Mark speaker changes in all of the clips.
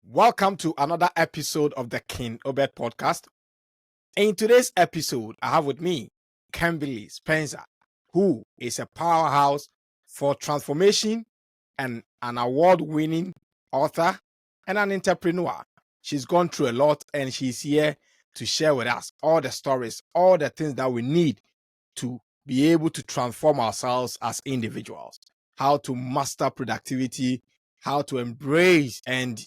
Speaker 1: Welcome to another episode of the KING OBED Podcast. In today's episode, I have with me Kimberly Spencer, who is a powerhouse for transformation and an award-winning author and an entrepreneur. She's gone through a lot and she's here to share with us all the stories, all the things that we need to be able to transform ourselves as individuals, how to master productivity, how to embrace and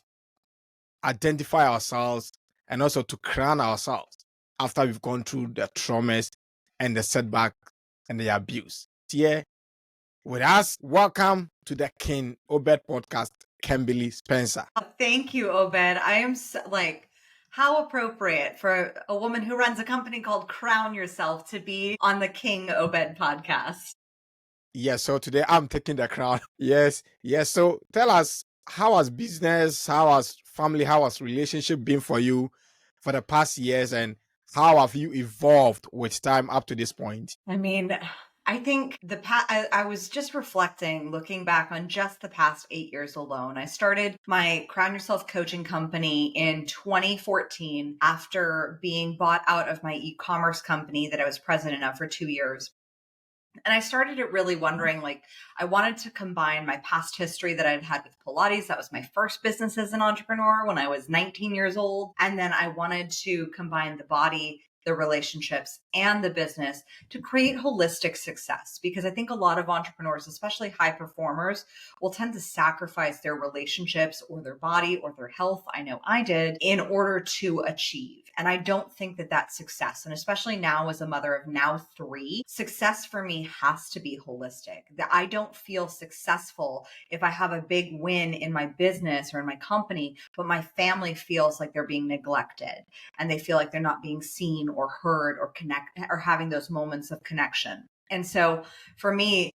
Speaker 1: identify ourselves, and also to crown ourselves after we've gone through the traumas and the setback and the abuse. Here with us, welcome to the KING OBED Podcast, Kimberly Spencer.
Speaker 2: Thank you, Obed. I am how appropriate for a woman who runs a company called Crown Yourself to be on the KING OBED Podcast.
Speaker 1: Yes, so today I'm taking the crown. Yes. So tell us, how has business, how has family, how has relationship been for you for the past years, and how have you evolved with time up to this point?
Speaker 2: I mean, I think I was just reflecting, looking back on just the past 8 years alone. I started my Crown Yourself coaching company in 2014 after being bought out of my e-commerce company that I was president of for 2 years. And I started it really wondering, I wanted to combine my past history that I'd had with Pilates. That was my first business as an entrepreneur when I was 19 years old. And then I wanted to combine the body, the relationships, and the business to create holistic success. Because I think a lot of entrepreneurs, especially high performers, will tend to sacrifice their relationships or their body or their health. I know I did, in order to achieve. And I don't think that that's success. And especially now as a mother of now 3, success for me has to be holistic. That I don't feel successful if I have a big win in my business or in my company, but my family feels like they're being neglected and they feel like they're not being seen or heard or connect or having those moments of connection. And so for me,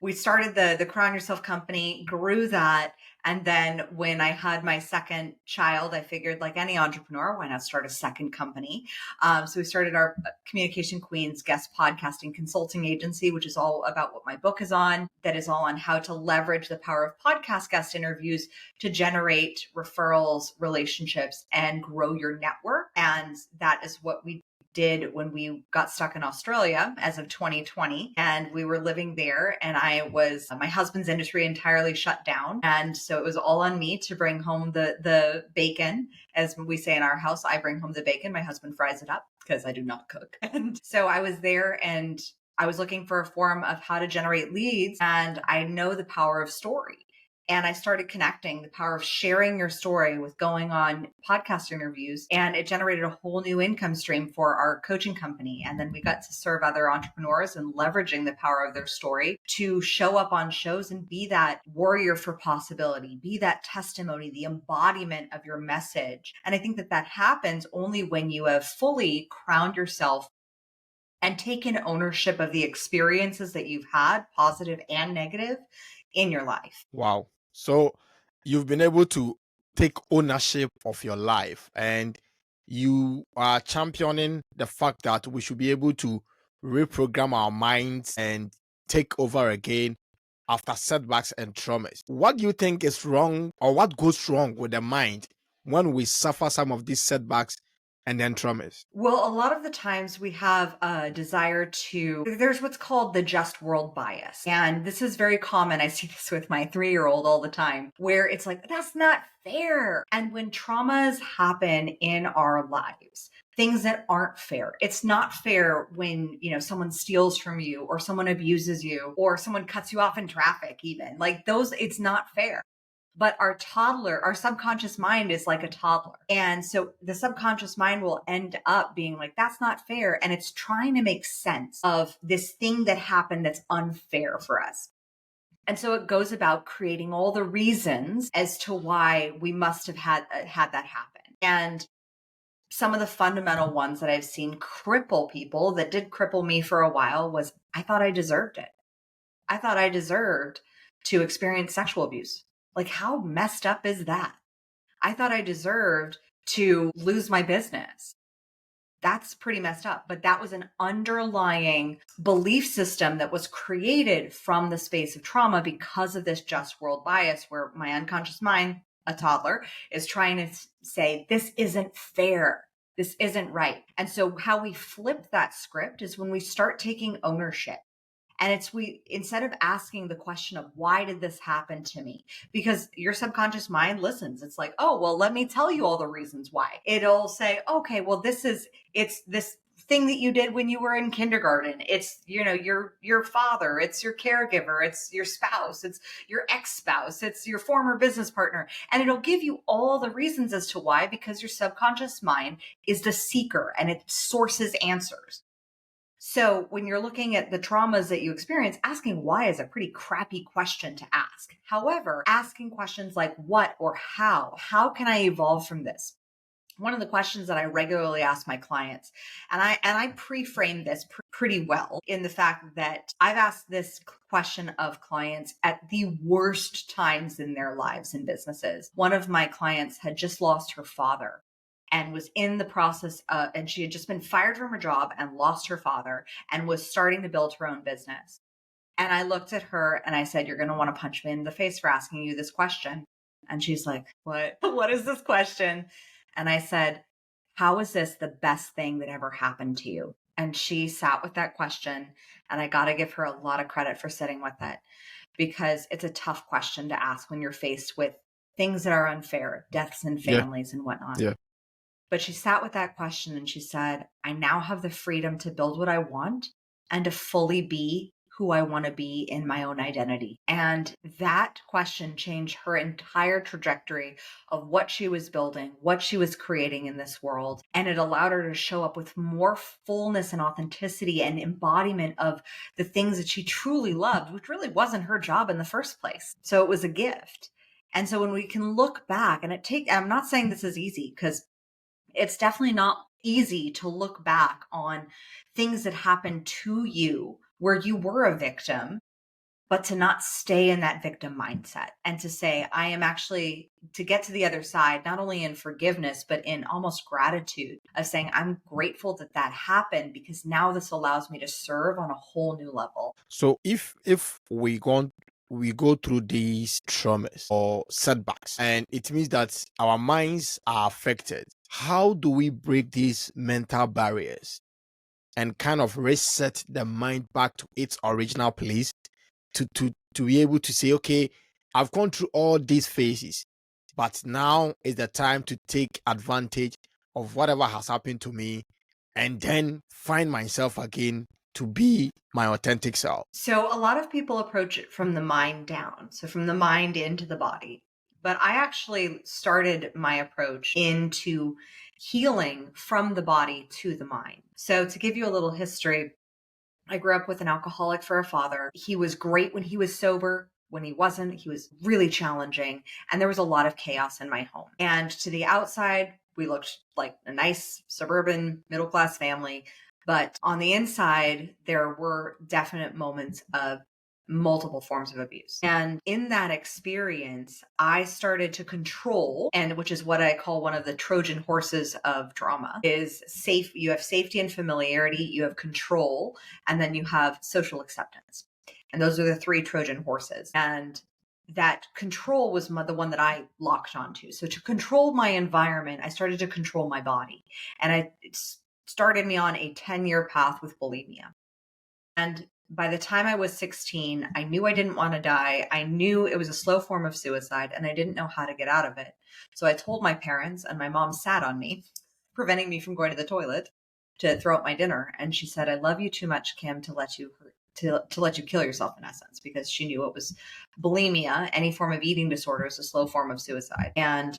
Speaker 2: we started the Crown Yourself company, grew that. And then when I had my second child, I figured, like any entrepreneur, why not start a second company? So we started our Communication Queens guest podcasting consulting agency, which is all about what my book is on. That is all on how to leverage the power of podcast guest interviews to generate referrals, relationships, and grow your network. And that is what we did when we got stuck in Australia as of 2020, and we were living there, and my husband's industry entirely shut down, and so it was all on me to bring home the bacon. As we say in our house, I bring home the bacon, my husband fries it up because I do not cook. And so I was there, and I was looking for a forum of how to generate leads, and I know the power of story. And I started connecting the power of sharing your story with going on podcast interviews. And it generated a whole new income stream for our coaching company. And then we got to serve other entrepreneurs and leveraging the power of their story to show up on shows and be that warrior for possibility, be that testimony, the embodiment of your message. And I think that happens only when you have fully crowned yourself and taken ownership of the experiences that you've had, positive and negative, in your life.
Speaker 1: Wow. So you've been able to take ownership of your life, and you are championing the fact that we should be able to reprogram our minds and take over again after setbacks and traumas. What do you think is wrong, or what goes wrong with the mind when we suffer some of these setbacks and then traumas?
Speaker 2: Well, a lot of the times we have a desire there's what's called the just world bias. And this is very common. I see this with my 3-year-old all the time, where it's like, that's not fair. And when traumas happen in our lives, things that aren't fair. It's not fair when, someone steals from you or someone abuses you or someone cuts you off in traffic even. It's not fair. But our subconscious mind is like a toddler. And so the subconscious mind will end up being like, that's not fair. And it's trying to make sense of this thing that happened that's unfair for us. And so it goes about creating all the reasons as to why we must have had that happen. And some of the fundamental ones that I've seen cripple people, that did cripple me for a while, was I thought I deserved it. I thought I deserved to experience sexual abuse. Like, how messed up is that? I thought I deserved to lose my business. That's pretty messed up. But that was an underlying belief system that was created from the space of trauma because of this just world bias, where my unconscious mind a toddler, is trying to say, this isn't fair. This isn't right. And so how we flip that script is when we start taking ownership. And instead of asking the question of why did this happen to me? Because your subconscious mind listens. It's like, oh, well, let me tell you all the reasons why. It'll say, okay, well, it's this thing that you did when you were in kindergarten. It's, your father, it's your caregiver, it's your spouse, it's your ex-spouse, it's your former business partner. And it'll give you all the reasons as to why, because your subconscious mind is the seeker and it sources answers. So when you're looking at the traumas that you experience, asking why is a pretty crappy question to ask. However, asking questions like what or how can I evolve from this? One of the questions that I regularly ask my clients, and I pre-frame this pretty well in the fact that I've asked this question of clients at the worst times in their lives and businesses. One of my clients had just lost her father and was in the process and she had just been fired from her job and lost her father and was starting to build her own business. And I looked at her and I said, you're going to want to punch me in the face for asking you this question. And she's like, what? What is this question? And I said, how is this the best thing that ever happened to you? And she sat with that question. And I got to give her a lot of credit for sitting with it, because it's a tough question to ask when you're faced with things that are unfair, deaths in families and whatnot.
Speaker 1: Yeah.
Speaker 2: But she sat with that question and she said, I now have the freedom to build what I want and to fully be who I want to be in my own identity. And that question changed her entire trajectory of what she was building, what she was creating in this world. And it allowed her to show up with more fullness and authenticity and embodiment of the things that she truly loved, which really wasn't her job in the first place. So it was a gift. And so when we can look back, and I'm not saying this is easy, because it's definitely not easy to look back on things that happened to you where you were a victim, but to not stay in that victim mindset and to say, I am actually, to get to the other side, not only in forgiveness, but in almost gratitude of saying, I'm grateful that that happened, because now this allows me to serve on a whole new level.
Speaker 1: So if we go through these traumas or setbacks, and it means that our minds are affected, how do we break these mental barriers and kind of reset the mind back to its original place to be able to say, okay, I've gone through all these phases, but now is the time to take advantage of whatever has happened to me and then find myself again to be my authentic self?
Speaker 2: So a lot of people approach it from the mind down, so from the mind into the body. But I actually started my approach into healing from the body to the mind. So to give you a little history, I grew up with an alcoholic for a father. He was great when he was sober. When he wasn't, he was really challenging. And there was a lot of chaos in my home. And to the outside, we looked like a nice suburban middle-class family. But on the inside, there were definite moments of multiple forms of abuse. And in that experience, I started to control, and which is what I call one of the Trojan horses of drama, is safe. You have safety and familiarity, you have control, and then you have social acceptance. And those are the three Trojan horses. And that control was the one that I locked onto. So to control my environment, I started to control my body. And it started me on a 10-year path with bulimia. And by the time I was 16, I knew I didn't want to die. I knew it was a slow form of suicide, and I didn't know how to get out of it. So I told my parents, and my mom sat on me, preventing me from going to the toilet to throw up my dinner. And she said, I love you too much, Kim, to let you kill yourself, in essence, because she knew it was bulimia. Any form of eating disorder is a slow form of suicide. And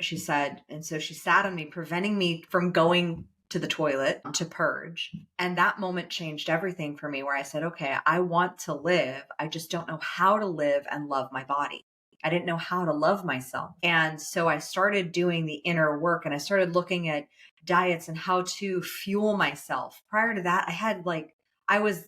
Speaker 2: she said, and so she sat on me, preventing me from going to the toilet to purge. And that moment changed everything for me, where I said, okay, I want to live. I just don't know how to live and love my body. I didn't know how to love myself. And so I started doing the inner work, and I started looking at diets and how to fuel myself. Prior to that, I was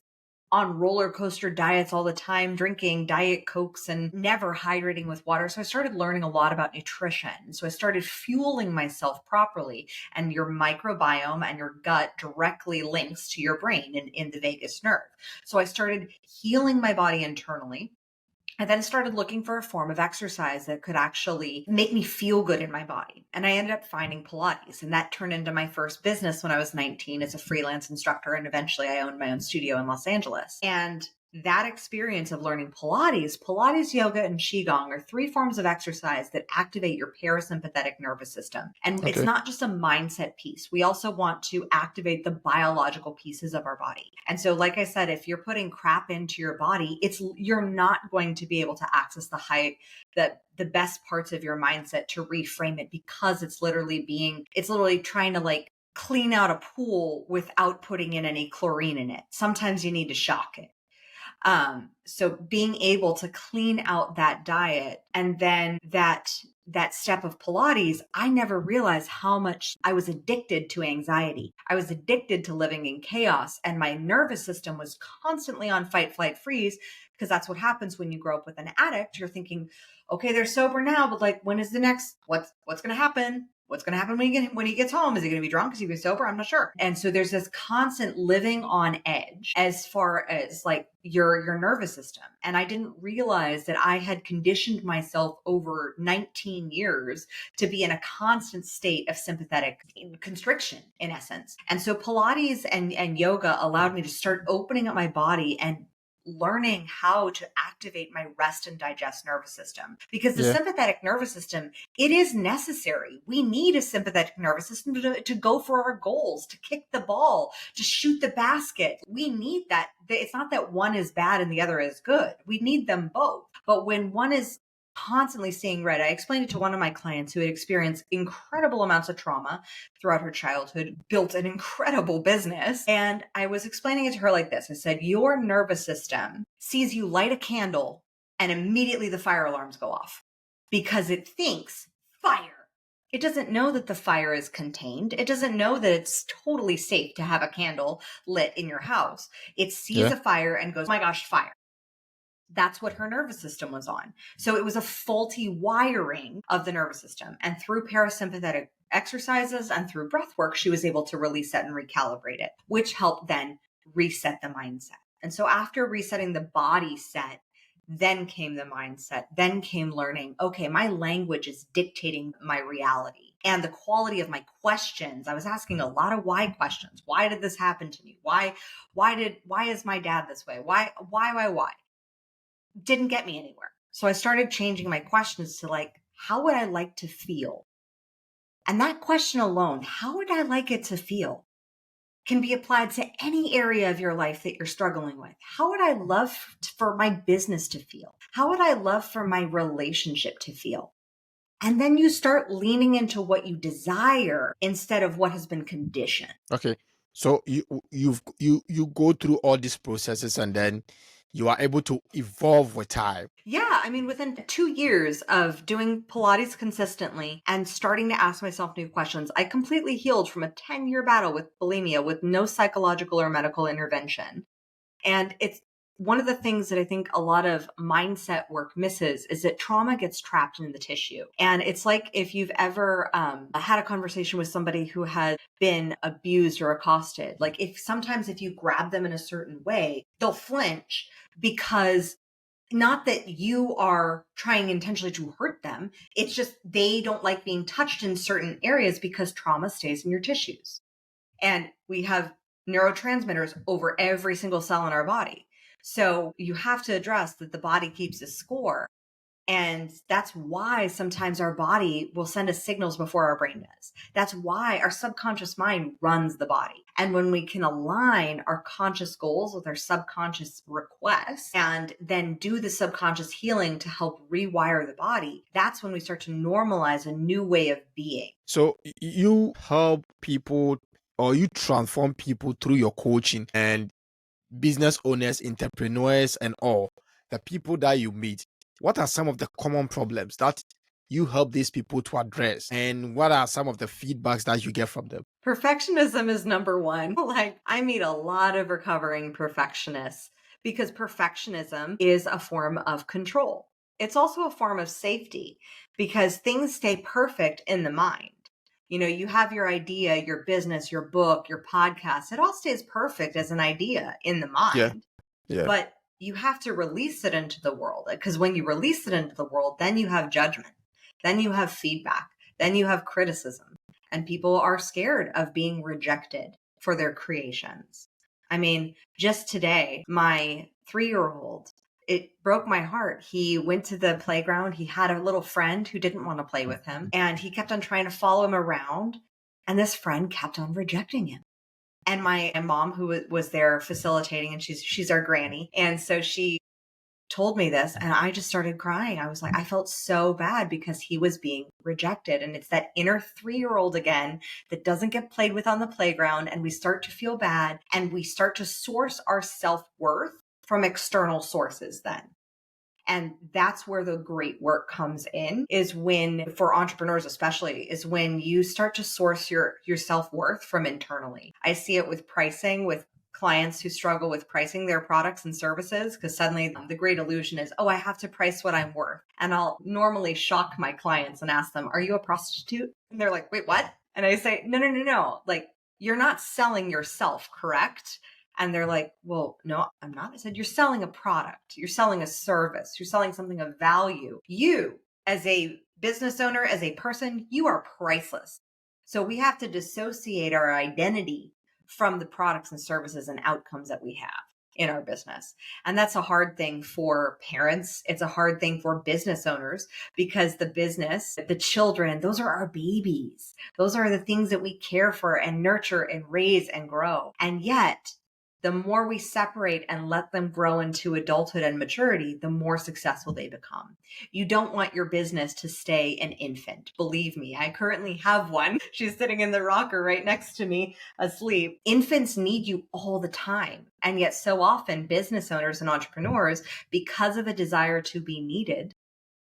Speaker 2: on roller coaster diets all the time, drinking Diet Cokes and never hydrating with water. So I started learning a lot about nutrition. So I started fueling myself properly. And your microbiome and your gut directly links to your brain in the vagus nerve. So I started healing my body internally. I then started looking for a form of exercise that could actually make me feel good in my body. And I ended up finding Pilates. And that turned into my first business when I was 19 as a freelance instructor. And eventually I owned my own studio in Los Angeles. And that experience of learning Pilates, yoga, and Qigong are 3 forms of exercise that activate your parasympathetic nervous system. And it's
Speaker 1: Okay.
Speaker 2: not just a mindset piece. We also want to activate the biological pieces of our body. And so, like I said, if you're putting crap into your body, you're not going to be able to access the best parts of your mindset to reframe it, because it's literally trying to like clean out a pool without putting in any chlorine in it. Sometimes you need to shock it. So being able to clean out that diet, and then that step of Pilates, I never realized how much I was addicted to anxiety. I was addicted to living in chaos, and my nervous system was constantly on fight, flight, freeze, because that's what happens when you grow up with an addict. You're thinking, okay, they're sober now, but like, when is the next, what's going to happen? What's going to happen when he gets home? Is he going to be drunk? Is he going to be sober? I'm not sure. And so there's this constant living on edge as far as like your nervous system. And I didn't realize that I had conditioned myself over 19 years to be in a constant state of sympathetic constriction, in essence. And so Pilates and yoga allowed me to start opening up my body and learning how to activate my rest and digest nervous system, because the sympathetic nervous system, it is necessary. We need a sympathetic nervous system to go for our goals, to kick the ball, to shoot the basket. We need that. It's not that one is bad and the other is good. We need them both. But when one is constantly seeing red, I explained it to one of my clients who had experienced incredible amounts of trauma throughout her childhood, built an incredible business. And I was explaining it to her like this. I said, your nervous system sees you light a candle and immediately the fire alarms go off because it thinks fire. It doesn't know that the fire is contained. It doesn't know that it's totally safe to have a candle lit in your house. It sees a fire and goes, oh my gosh, fire. That's what her nervous system was on. So it was a faulty wiring of the nervous system. And through parasympathetic exercises and through breath work, she was able to release that and recalibrate it, which helped then reset the mindset. And so after resetting the body set, then came the mindset, then came learning, okay, my language is dictating my reality. And the quality of my questions, I was asking a lot of why questions. Why did this happen to me? Why is my dad this way? Why? Didn't get me anywhere. So I started changing my questions to like, how would I like to feel? And that question alone, how would I like it to feel, can be applied to any area of your life that you're struggling with. How would I love for my business to feel? How would I love for my relationship to feel? And then you start leaning into what you desire instead of what has been conditioned.
Speaker 1: Okay. So you go through all these processes and then you are able to evolve with time.
Speaker 2: Yeah, I mean, within 2 years of doing Pilates consistently and starting to ask myself new questions, I completely healed from a 10-year battle with bulimia with no psychological or medical intervention. And it's one of the things that I think a lot of mindset work misses is that trauma gets trapped in the tissue. And it's like if you've ever had a conversation with somebody who has been abused or accosted, like sometimes if you grab them in a certain way, they'll flinch because not that you are trying intentionally to hurt them. It's just they don't like being touched in certain areas because trauma stays in your tissues. And we have neurotransmitters over every single cell in our body. So you have to address that the body keeps a score. And that's why sometimes our body will send us signals before our brain does. That's why our subconscious mind runs the body. And when we can align our conscious goals with our subconscious requests and then do the subconscious healing to help rewire the body, that's when we start to normalize a new way of being.
Speaker 1: So you help people or you transform people through your coaching, and business owners, entrepreneurs, and all the people that you meet. What are some of the common problems that you help these people to address? And what are some of the feedbacks that you get from them?
Speaker 2: Perfectionism is number one. Like, I meet a lot of recovering perfectionists because perfectionism is a form of control. It's also a form of safety because things stay perfect in the mind. You know, you have your idea, your business, your book, your podcast. It all stays perfect as an idea in the mind.
Speaker 1: Yeah.
Speaker 2: But you have to release it into the world. Because when you release it into the world, then you have judgment, then you have feedback, then you have criticism. And people are scared of being rejected for their creations. I mean, just today, my 3-year-old, it broke my heart. He went to the playground. He had a little friend who didn't want to play with him, and he kept on trying to follow him around. And this friend kept on rejecting him. And my mom, who was there facilitating, and she's our granny. And so she told me this, and I just started crying. I was like, I felt so bad because he was being rejected. And it's that inner 3-year-old again that doesn't get played with on the playground. And we start to feel bad, and we start to source our self-worth from external sources then. And that's where the great work comes in, is when, for entrepreneurs especially, is when you start to source your self-worth from internally. I see it with pricing, with clients who struggle with pricing their products and services, because suddenly the great illusion is, oh, I have to price what I'm worth. And I'll normally shock my clients and ask them, are you a prostitute? And they're like, wait, what? And I say, no. Like, you're not selling yourself, correct? And they're like, well, no, I'm not. I said, you're selling a product. You're selling a service. You're selling something of value. You, as a business owner, as a person, you are priceless. So we have to dissociate our identity from the products and services and outcomes that we have in our business. And that's a hard thing for parents. It's a hard thing for business owners, because the business, the children, those are our babies. Those are the things that we care for and nurture and raise and grow. And yet, the more we separate and let them grow into adulthood and maturity, the more successful they become. You don't want your business to stay an infant. Believe me, I currently have one. She's sitting in the rocker right next to me, asleep. Infants need you all the time. And yet so often business owners and entrepreneurs, because of a desire to be needed,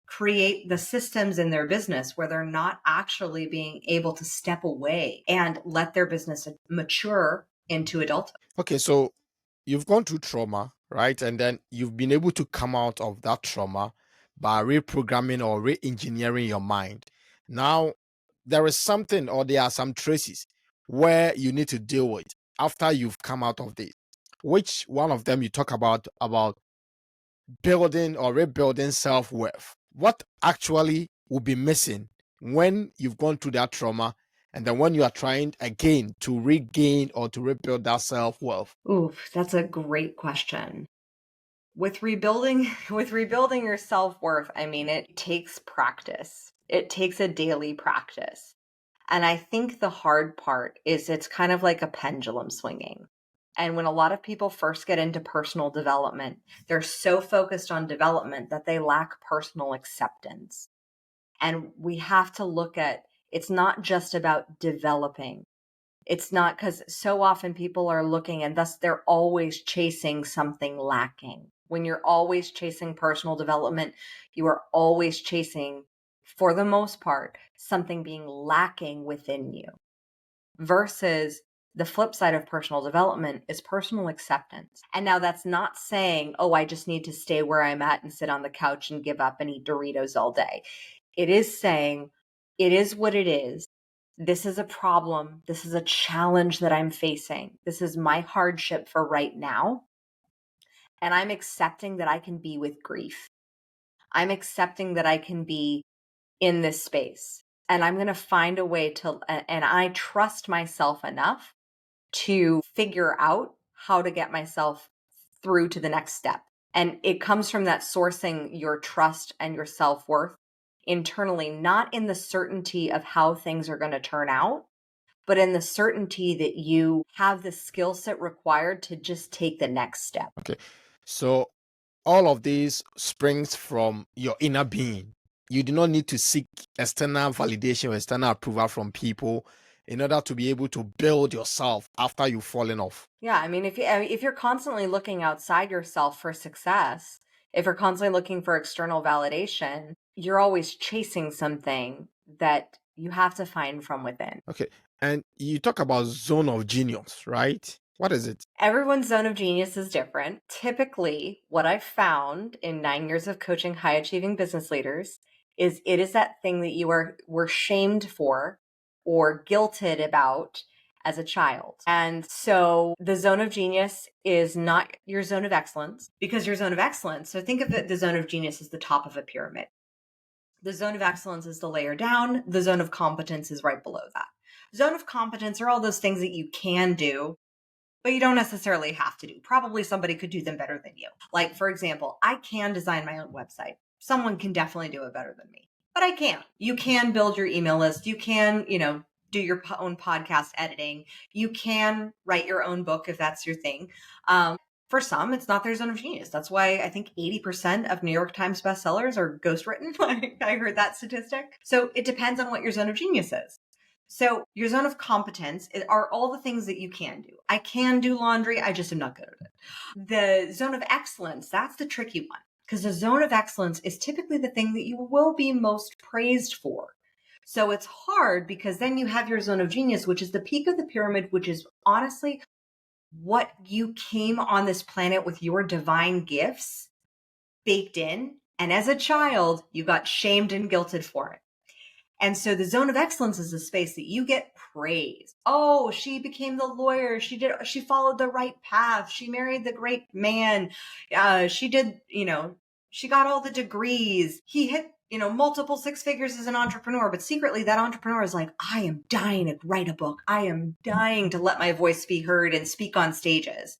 Speaker 2: create the systems in their business where they're not actually being able to step away and let their business mature into adulthood.
Speaker 1: Okay, so you've gone through trauma, right? And then you've been able to come out of that trauma by reprogramming or re-engineering your mind. Now, there is something, or there are some traces where you need to deal with after you've come out of this. Which one of them you talk about building or rebuilding self-worth? What actually will be missing when you've gone through that trauma, and then when you are trying again to regain or to rebuild that self-worth?
Speaker 2: Oof, that's a great question. With rebuilding your self-worth, I mean, it takes practice. It takes a daily practice. And I think the hard part is it's kind of like a pendulum swinging. And when a lot of people first get into personal development, they're so focused on development that they lack personal acceptance. And we have to look at, it's not just about developing. It's not, because so often people are looking, and thus they're always chasing something lacking. When you're always chasing personal development, you are always chasing, for the most part, something being lacking within you. Versus the flip side of personal development is personal acceptance. And now that's not saying, oh, I just need to stay where I'm at and sit on the couch and give up and eat Doritos all day. It is saying, it is what it is. This is a problem. This is a challenge that I'm facing. This is my hardship for right now. And I'm accepting that I can be with grief. I'm accepting that I can be in this space. And I'm going to find a way to, and I trust myself enough to figure out how to get myself through to the next step. And it comes from that sourcing your trust and your self-worth internally, not in the certainty of how things are going to turn out, but in the certainty that you have the skill set required to just take the next step.
Speaker 1: Okay. So all of this springs from your inner being. You do not need to seek external validation or external approval from people in order to be able to build yourself after you've fallen off.
Speaker 2: Yeah, I mean, if you're constantly looking outside yourself for success, if you're constantly looking for external validation, you're always chasing something that you have to find from within.
Speaker 1: Okay. And you talk about zone of genius, right? What is it?
Speaker 2: Everyone's zone of genius is different. Typically, what I've found in 9 years of coaching high achieving business leaders is it is that thing that were shamed for or guilted about, as a child. And so the zone of genius is not your zone of excellence, because your zone of excellence, so think of it, the zone of genius as the top of a pyramid. The zone of excellence is the layer down. The zone of competence is right below that. Zone of competence are all those things that you can do, but you don't necessarily have to do. Probably somebody could do them better than you. Like, for example, I can design my own website. Someone can definitely do it better than me, but I can't. You can build your email list. You can, do your own podcast editing. You can write your own book if that's your thing. For some, it's not their zone of genius. That's why I think 80% of New York Times bestsellers are ghostwritten. I heard that statistic. So it depends on what your zone of genius is. So your zone of competence are all the things that you can do. I can do laundry. I just am not good at it. The zone of excellence, that's the tricky one, because the zone of excellence is typically the thing that you will be most praised for. So it's hard because then you have your zone of genius, which is the peak of the pyramid, which is honestly what you came on this planet with, your divine gifts baked in. And as a child, you got shamed and guilted for it. And so the zone of excellence is a space that you get praise. Oh, she became the lawyer. She followed the right path. She married the great man. She got all the degrees. He hit, multiple six figures as an entrepreneur, but secretly that entrepreneur is like, I am dying to write a book. I am dying to let my voice be heard and speak on stages.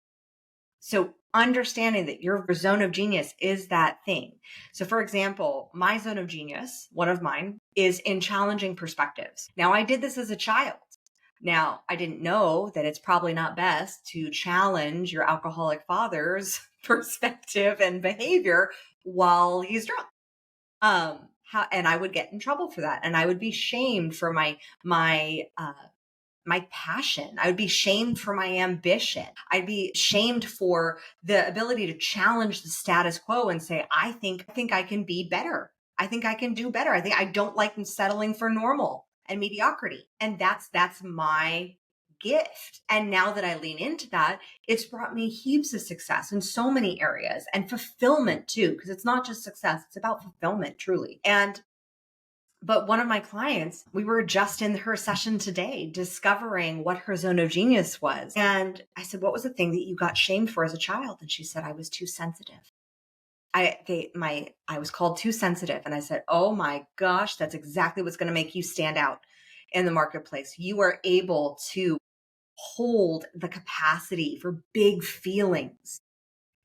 Speaker 2: So understanding that your zone of genius is that thing. So for example, my zone of genius, one of mine, is in challenging perspectives. Now, I did this as a child. Now, I didn't know that it's probably not best to challenge your alcoholic father's perspective and behavior while he's drunk. And I would get in trouble for that. And I would be shamed for my passion. I would be shamed for my ambition. I'd be shamed for the ability to challenge the status quo and say, I think I can be better. I think I can do better. I think I don't like settling for normal and mediocrity. And that's my gift. And now that I lean into that, it's brought me heaps of success in so many areas, and fulfillment too, because it's not just success, it's about fulfillment truly. But one of my clients, we were just in her session today discovering what her zone of genius was. And I said, what was the thing that you got shamed for as a child? And she said, I was too sensitive. I was called too sensitive. And I said, oh my gosh, that's exactly what's going to make you stand out in the marketplace. You are able to hold the capacity for big feelings.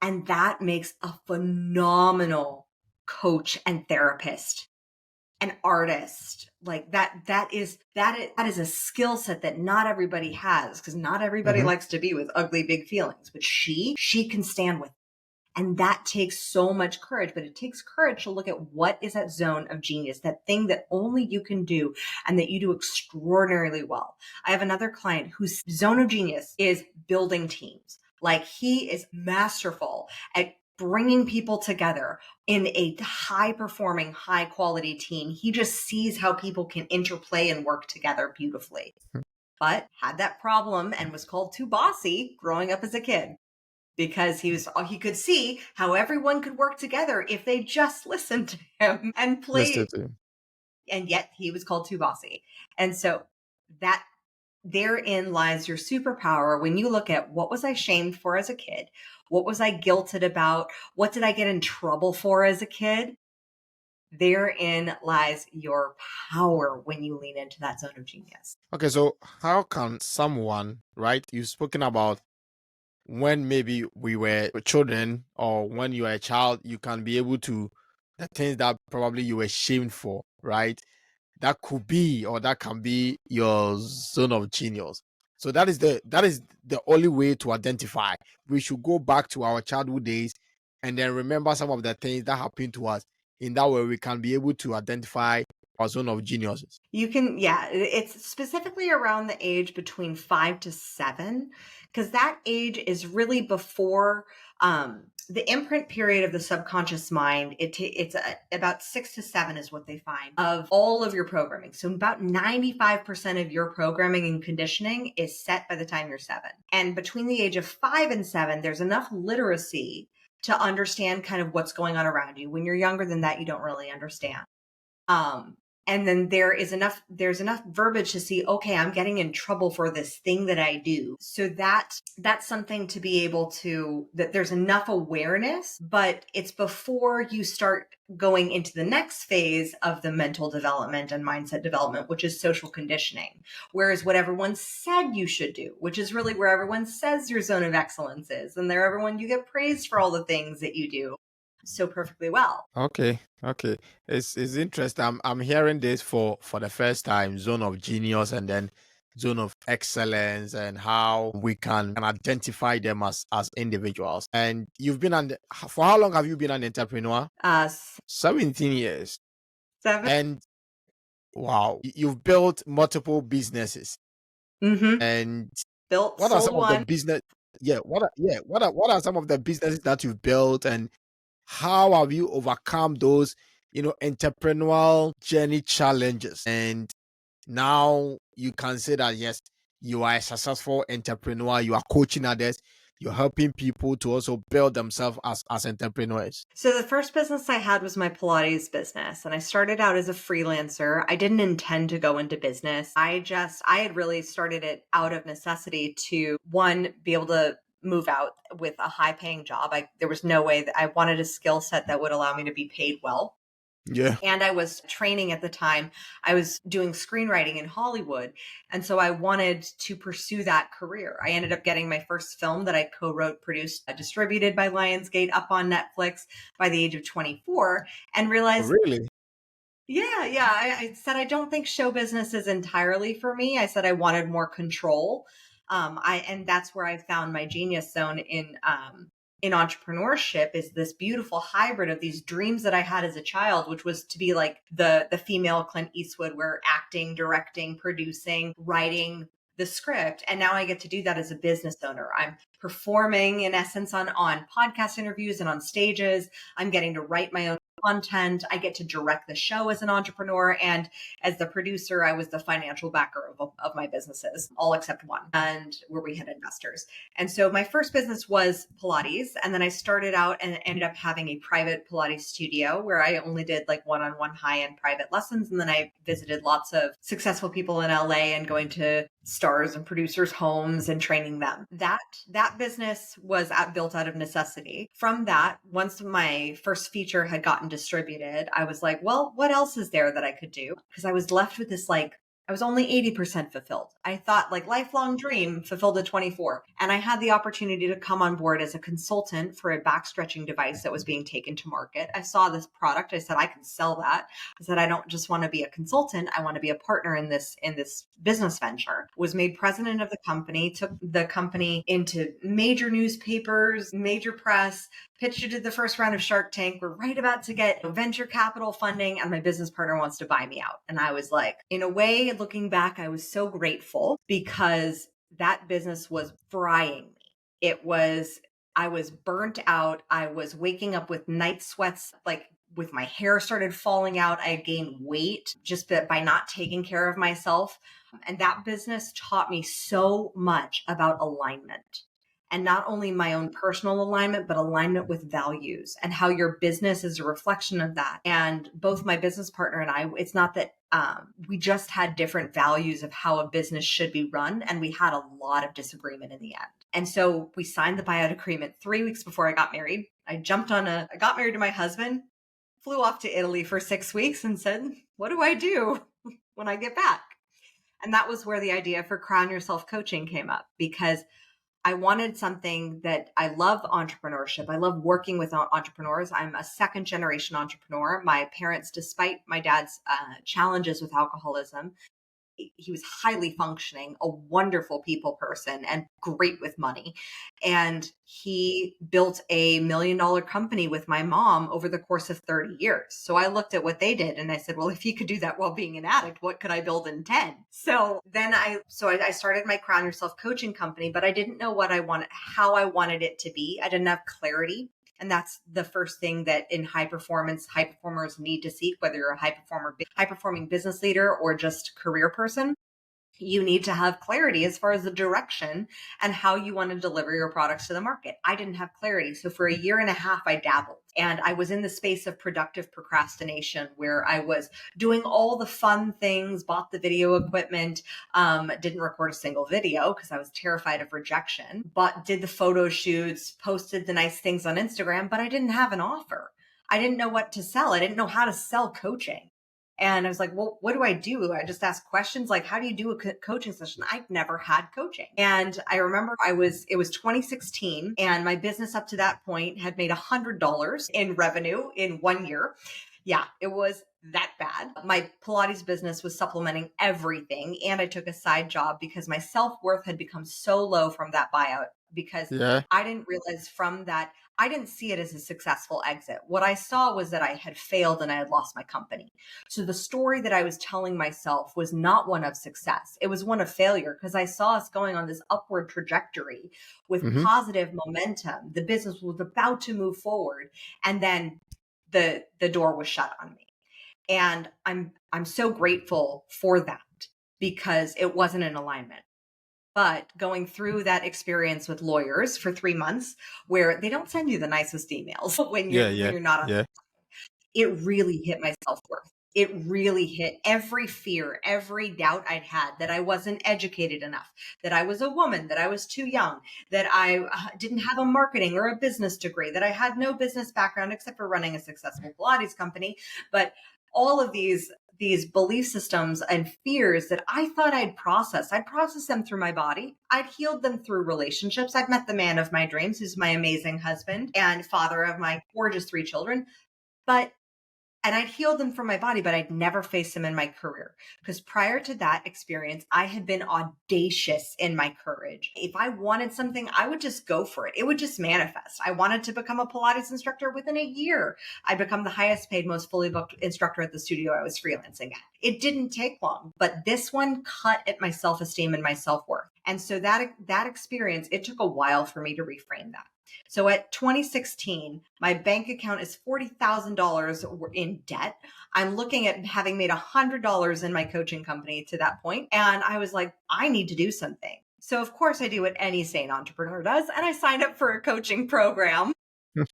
Speaker 2: And that makes a phenomenal coach and therapist. An artist. Like that is a skill set that not everybody has, because not everybody likes to be with ugly big feelings, but she can stand with it. And that takes so much courage, but it takes courage to look at what is that zone of genius, that thing that only you can do and that you do extraordinarily well. I have another client whose zone of genius is building teams. Like, he is masterful at bringing people together in a high performing, high quality team. He just sees how people can interplay and work together beautifully, but had that problem and was called too bossy growing up as a kid, because he could see how everyone could work together if they just listened to him and played. And yet he was called too bossy. And so that therein lies your superpower. When you look at, what was I shamed for as a kid? What was I guilted about? What did I get in trouble for as a kid? Therein lies your power when you lean into that zone of genius.
Speaker 1: Okay, so how can someone, right? You've spoken about when maybe we were children, or when you are a child, you can be able to, the things that probably you were shamed for, right? That could be, or that can be your zone of genius. So that is the only way to identify. We should go back to our childhood days and then remember some of the things that happened to us. In that way, we can be able to identify our zone of geniuses.
Speaker 2: You can, it's specifically around the age between 5 to 7, because that age is really before the imprint period of the subconscious mind. It's about 6 to 7 is what they find of all of your programming. So about 95% of your programming and conditioning is set by the time you're 7. And between the age of 5 and 7, there's enough literacy to understand kind of what's going on around you. When you're younger than that, you don't really understand. And then there's enough verbiage to see, okay, I'm getting in trouble for this thing that I do. So that's something to be able to, that there's enough awareness, but it's before you start going into the next phase of the mental development and mindset development, which is social conditioning. Whereas what everyone said you should do, which is really where everyone says your zone of excellence is, and there everyone you get praised for all the things that you do so perfectly well.
Speaker 1: Okay, okay. It's interesting. I'm hearing this for the first time, zone of genius and then zone of excellence, and how we can identify them as individuals. And you've been for how long have you been an entrepreneur? 17 years.
Speaker 2: 7.
Speaker 1: And wow, you've built multiple businesses.
Speaker 2: Mm-hmm.
Speaker 1: And
Speaker 2: Built,
Speaker 1: what are
Speaker 2: sold
Speaker 1: some of the
Speaker 2: one.
Speaker 1: business? Yeah, what are some of the businesses that you've built, and how have you overcome those, entrepreneurial journey challenges? And now you can say that, yes, you are a successful entrepreneur, you are coaching others, you're helping people to also build themselves as entrepreneurs.
Speaker 2: So the first business I had was my Pilates business, and I started out as a freelancer. I didn't intend to go into business. I had really started it out of necessity to, one, be able to move out with a high paying job. There was no way that I wanted a skill set that would allow me to be paid well.
Speaker 1: Yeah.
Speaker 2: And I was training at the time. I was doing screenwriting in Hollywood. And so I wanted to pursue that career. I ended up getting my first film that I co-wrote, produced, distributed by Lionsgate up on Netflix by the age of 24, and realized,
Speaker 1: Really?
Speaker 2: yeah. I said, I don't think show business is entirely for me. I said I wanted more control. And that's where I found my genius zone in entrepreneurship, is this beautiful hybrid of these dreams that I had as a child, which was to be like the female Clint Eastwood, where acting, directing, producing, writing the script. And now I get to do that as a business owner. I'm performing in essence on podcast interviews and on stages. I'm getting to write my own content. I get to direct the show as an entrepreneur. And as the producer, I was the financial backer of my businesses, all except one, and where we had investors. And so my first business was Pilates. And then I started out and ended up having a private Pilates studio where I only did like one-on-one high-end private lessons. And then I visited lots of successful people in LA and going to stars and producers' homes and training them. That business was built out of necessity. From that, once my first feature had gotten distributed, I was like, well, what else is there that I could do? Because I was left with this, like, I was only 80% fulfilled. I thought, like, lifelong dream fulfilled at 24. And I had the opportunity to come on board as a consultant for a back stretching device that was being taken to market. I saw this product. I said, I can sell that. I said, I don't just want to be a consultant. I want to be a partner in this business venture. Was made president of the company, took the company into major newspapers, major press, pitched it to the first round of Shark Tank. We're right about to get venture capital funding, and my business partner wants to buy me out. And I was like, in a way, looking back, I was so grateful, because that business was frying me. I was burnt out. I was waking up with night sweats, like with my hair started falling out. I gained weight just by not taking care of myself. And that business taught me so much about alignment. And not only my own personal alignment, but alignment with values, and how your business is a reflection of that. And both my business partner and I, it's not that we just had different values of how a business should be run. And we had a lot of disagreement in the end. And so we signed the buyout agreement 3 weeks before I got married. I got married to my husband, flew off to Italy for 6 weeks, and said, what do I do when I get back? And that was where the idea for Crown Yourself Coaching came up, because I wanted something that I love entrepreneurship. I love working with entrepreneurs. I'm a second generation entrepreneur. My parents, despite my dad's challenges with alcoholism, he was highly functioning, a wonderful people person, and great with money. And he built a $1 million company with my mom over the course of 30 years. So I looked at what they did and I said, well, if he could do that while being an addict, what could I build in 10? So then I started my Crown Yourself coaching company, but I didn't know how I wanted it to be. I didn't have clarity. And that's the first thing that in high performers need to seek, whether you're a high performing business leader or just career person. you need to have clarity as far as the direction and how you want to deliver your products to the market. I didn't have clarity. So for a year and a half, I dabbled, and I was in the space of productive procrastination, where I was doing all the fun things, bought the video equipment, didn't record a single video because I was terrified of rejection, but did the photo shoots, posted the nice things on Instagram, but I didn't have an offer. I didn't know what to sell. I didn't know how to sell coaching. And I was like, well, what do I do? I just ask questions like, how do you do a coaching session? I've never had coaching. And I remember it was 2016, and my business up to that point had made $100 in revenue in 1 year. Yeah, it was that bad. My Pilates business was supplementing everything. And I took a side job because my self-worth had become so low from that buyout, because
Speaker 1: Yeah.
Speaker 2: I didn't realize from that, I didn't see it as a successful exit. What I saw was that I had failed and I had lost my company. So the story that I was telling myself was not one of success. It was one of failure, because I saw us going on this upward trajectory with
Speaker 1: Mm-hmm.
Speaker 2: positive momentum. The business was about to move forward. And then the door was shut on me. And I'm so grateful for that, because it wasn't in alignment. But going through that experience with lawyers for 3 months, where they don't send you the nicest emails when you're not on,
Speaker 1: Yeah.
Speaker 2: it really hit my self-worth. It really hit every fear, every doubt I'd had, that I wasn't educated enough, that I was a woman, that I was too young, that I didn't have a marketing or a business degree, that I had no business background except for running a successful Pilates company. But all of these belief systems and fears that I thought I'd processed them through my body. I'd healed them through relationships. I'd met the man of my dreams, who's my amazing husband and father of my gorgeous 3 children. And I'd healed them from my body, but I'd never faced them in my career, because prior to that experience, I had been audacious in my courage. If I wanted something, I would just go for it. It would just manifest. I wanted to become a Pilates instructor. Within a year, I'd become the highest paid, most fully booked instructor at the studio I was freelancing at. It didn't take long, but this one cut at my self-esteem and my self-worth. And so that experience, it took a while for me to reframe that. So at 2016, my bank account is $40,000 in debt. I'm looking at having made $100 in my coaching company to that point. And I was like, I need to do something. So of course I do what any sane entrepreneur does. And I signed up for a coaching program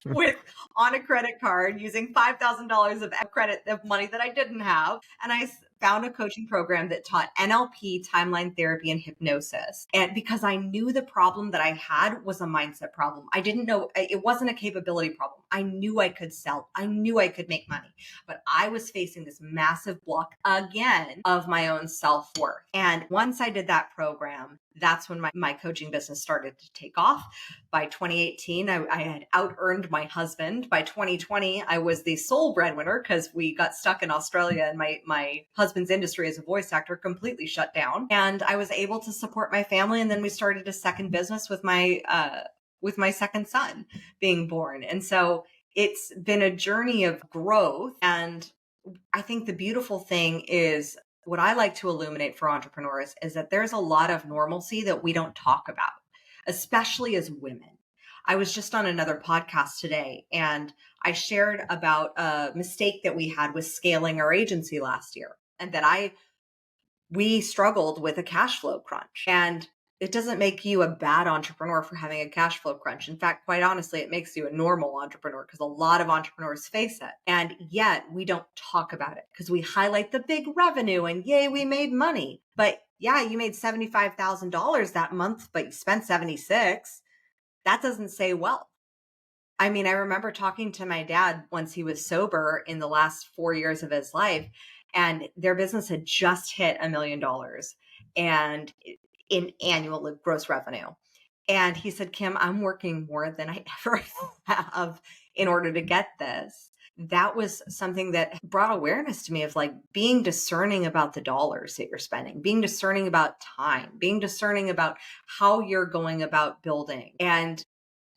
Speaker 2: with on a credit card, using $5,000 of credit of money that I didn't have. And I found a coaching program that taught NLP, timeline therapy, and hypnosis. And because I knew the problem that I had was a mindset problem. I didn't know, it wasn't a capability problem. I knew I could sell. I knew I could make money, but I was facing this massive block again of my own self-worth. And once I did that program, that's when my coaching business started to take off. By 2018, I had out-earned my husband. By 2020, I was the sole breadwinner, because we got stuck in Australia, and my husband's industry as a voice actor completely shut down. And I was able to support my family. And then we started a second business with my second son being born. And so it's been a journey of growth. And I think the beautiful thing is, what I like to illuminate for entrepreneurs is that there's a lot of normalcy that we don't talk about, especially as women. I was just on another podcast today, and I shared about a mistake that we had with scaling our agency last year, and that we struggled with a cash flow crunch. And it doesn't make you a bad entrepreneur for having a cash flow crunch. In fact, quite honestly, it makes you a normal entrepreneur, because a lot of entrepreneurs face it. And yet we don't talk about it, because we highlight the big revenue and yay, we made money. But yeah, you made $75,000 that month, but you spent 76. That doesn't say wealth. I mean, I remember talking to my dad once he was sober in the last 4 years of his life, and their business had just hit $1 million and in annual gross revenue. And he said, Kim, I'm working more than I ever have in order to get this. That was something that brought awareness to me of like being discerning about the dollars that you're spending, being discerning about time, being discerning about how you're going about building. And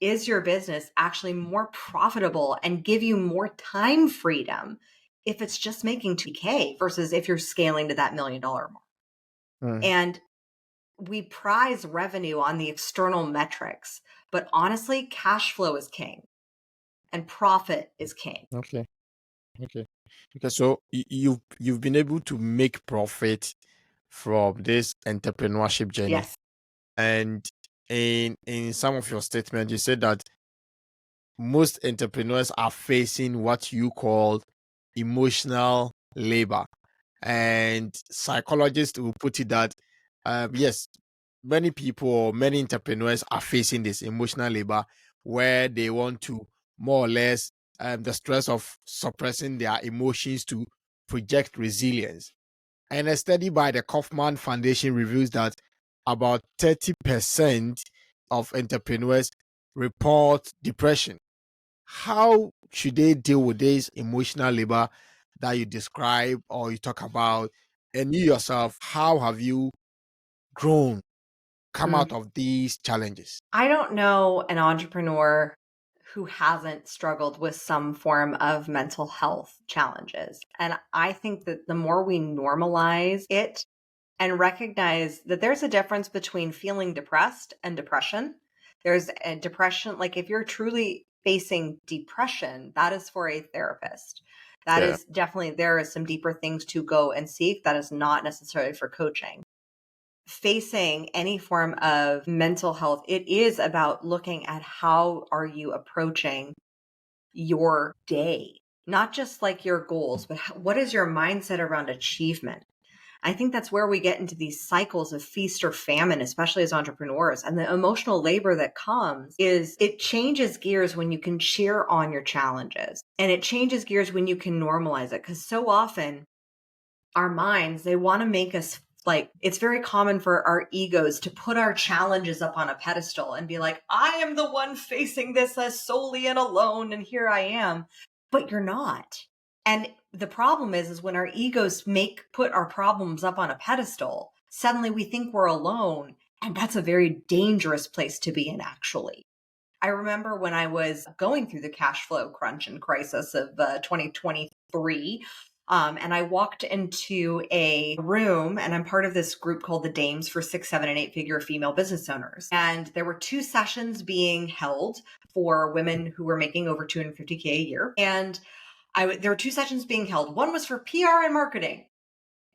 Speaker 2: is your business actually more profitable and give you more time freedom if it's just making 2K versus if you're scaling to that $1 million mark? And we prize revenue on the external metrics, but honestly, cash flow is king and profit is king.
Speaker 1: Okay. So you've been able to make profit from this entrepreneurship journey.
Speaker 2: Yes.
Speaker 1: And in some of your statements, you said that most entrepreneurs are facing what you call emotional labor. And psychologists will put it that, yes, many people or many entrepreneurs are facing this emotional labor where they want to more or less the stress of suppressing their emotions to project resilience. And a study by the Kaufman Foundation reveals that about 30% of entrepreneurs report depression. How should they deal with this emotional labor that you describe or you talk about? And you yourself, how have you grown, come
Speaker 2: Mm.
Speaker 1: out of these challenges?
Speaker 2: I don't know an entrepreneur who hasn't struggled with some form of mental health challenges. And I think that the more we normalize it and recognize that there's a difference between feeling depressed and depression. There's a depression, like if you're truly facing depression, that is for a therapist. That
Speaker 1: Yeah.
Speaker 2: is definitely, there is some deeper things to go and seek. That is not necessarily for coaching. Facing any form of mental health, it is about looking at how are you approaching your day, not just like your goals, but what is your mindset around achievement? I think that's where we get into these cycles of feast or famine, especially as entrepreneurs. And the emotional labor that comes is it changes gears when you can cheer on your challenges. And it changes gears when you can normalize it. Because so often our minds, they want to make us like, it's very common for our egos to put our challenges up on a pedestal and be like, I am the one facing this as solely and alone. And here I am. But you're not. And the problem is when our egos put our problems up on a pedestal, suddenly we think we're alone. And that's a very dangerous place to be in, actually. I remember when I was going through the cash flow crunch and crisis of 2023, and I walked into a room, and I'm part of this group called the Dames for 6, 7, and 8-figure female business owners. And there were 2 sessions being held for women who were making over $250K a year. And there were 2 sessions being held. One was for PR and marketing.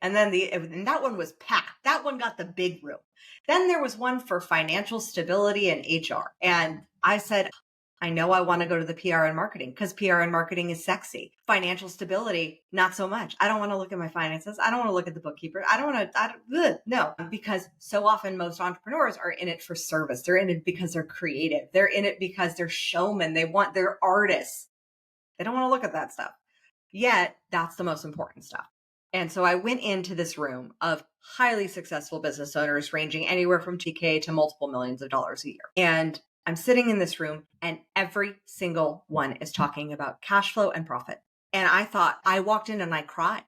Speaker 2: And then and that one was packed. That one got the big room. Then there was one for financial stability and HR. And I said, I know I want to go to the PR and marketing because PR and marketing is sexy. Financial stability, not so much. I don't want to look at my finances. I don't want to look at the bookkeeper. No, because so often most entrepreneurs are in it for service. They're in it because they're creative. They're in it because they're showmen. They're artists. They don't want to look at that stuff. Yet that's the most important stuff. And so I went into this room of highly successful business owners ranging anywhere from TK to multiple millions of dollars a year. And I'm sitting in this room and every single one is talking about cash flow and profit. And I walked in and I cried.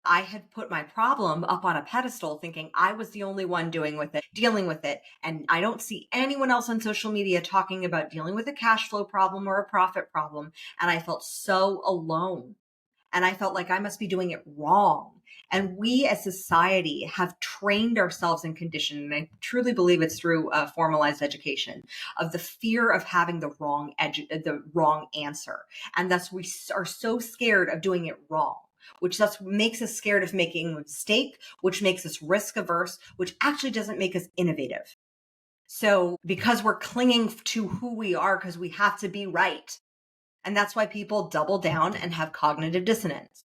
Speaker 2: I had put my problem up on a pedestal thinking I was the only one dealing with it. And I don't see anyone else on social media talking about dealing with a cash flow problem or a profit problem. And I felt so alone. And I felt like I must be doing it wrong. And we as society have trained ourselves and conditioned, and I truly believe it's through formalized education, of the fear of having the wrong answer. And thus we are so scared of doing it wrong, which thus makes us scared of making a mistake, which makes us risk averse, which actually doesn't make us innovative. So because we're clinging to who we are because we have to be right. And that's why people double down and have cognitive dissonance.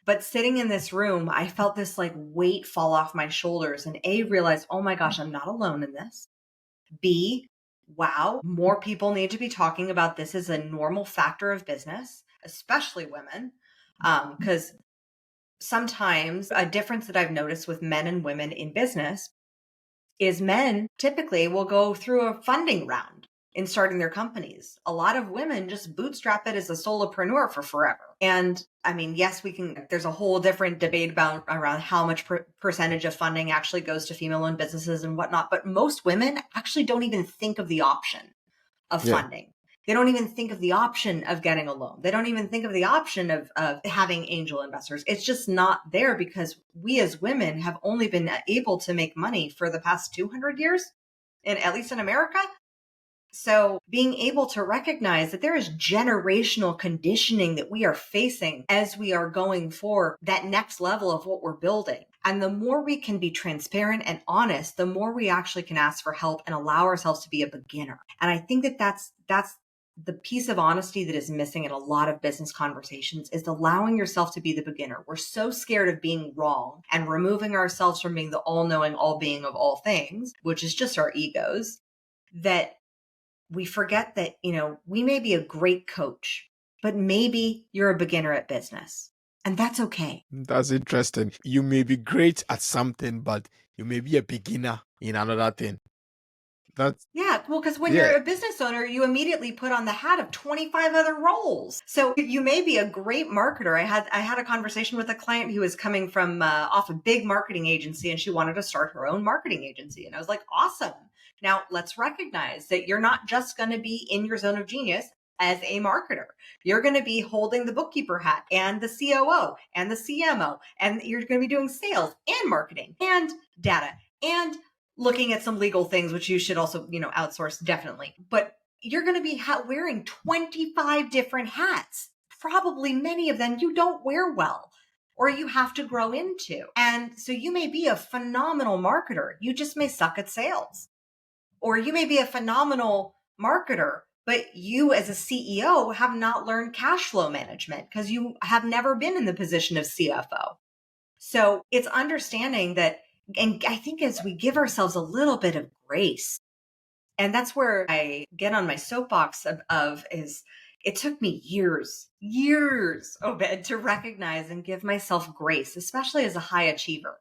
Speaker 2: But sitting in this room, I felt this like weight fall off my shoulders and realized, oh my gosh, I'm not alone in this. B, wow, more people need to be talking about this as a normal factor of business, especially women. Because sometimes a difference that I've noticed with men and women in business is men typically will go through a funding round in starting their companies. A lot of women just bootstrap it as a solopreneur for forever. And I mean, yes, there's a whole different debate around how much percentage of funding actually goes to female-owned businesses and whatnot. But most women actually don't even think of the option of funding. They don't even think of the option of getting a loan. They don't even think of the option of having angel investors. It's just not there because we as women have only been able to make money for the past 200 years, at least in America. So being able to recognize that there is generational conditioning that we are facing as we are going for that next level of what we're building. And the more we can be transparent and honest, the more we actually can ask for help and allow ourselves to be a beginner. And I think that that's the piece of honesty that is missing in a lot of business conversations, is allowing yourself to be the beginner. We're so scared of being wrong and removing ourselves from being the all-knowing, all-being of all things, which is just our egos, that we forget that, we may be a great coach, but maybe you're a beginner at business. And that's okay.
Speaker 1: That's interesting. You may be great at something, but you may be a beginner in another thing.
Speaker 2: Yeah, well, because when
Speaker 1: Yeah.
Speaker 2: you're a business owner, you immediately put on the hat of 25 other roles. So you may be a great marketer. I had a conversation with a client who was coming from off a big marketing agency, and she wanted to start her own marketing agency. And I was like, awesome. Now let's recognize that you're not just going to be in your zone of genius as a marketer. You're going to be holding the bookkeeper hat and the COO and the CMO, and you're going to be doing sales and marketing and data and looking at some legal things, which you should also, outsource definitely. But you're going to be wearing 25 different hats. Probably many of them you don't wear well, or you have to grow into. And so you may be a phenomenal marketer. You just may suck at sales. Or you may be a phenomenal marketer, but you as a CEO have not learned cash flow management because you have never been in the position of CFO. So it's understanding that, and I think as we give ourselves a little bit of grace, and that's where I get on my soapbox of is it took me years, Obed, to recognize and give myself grace, especially as a high achiever,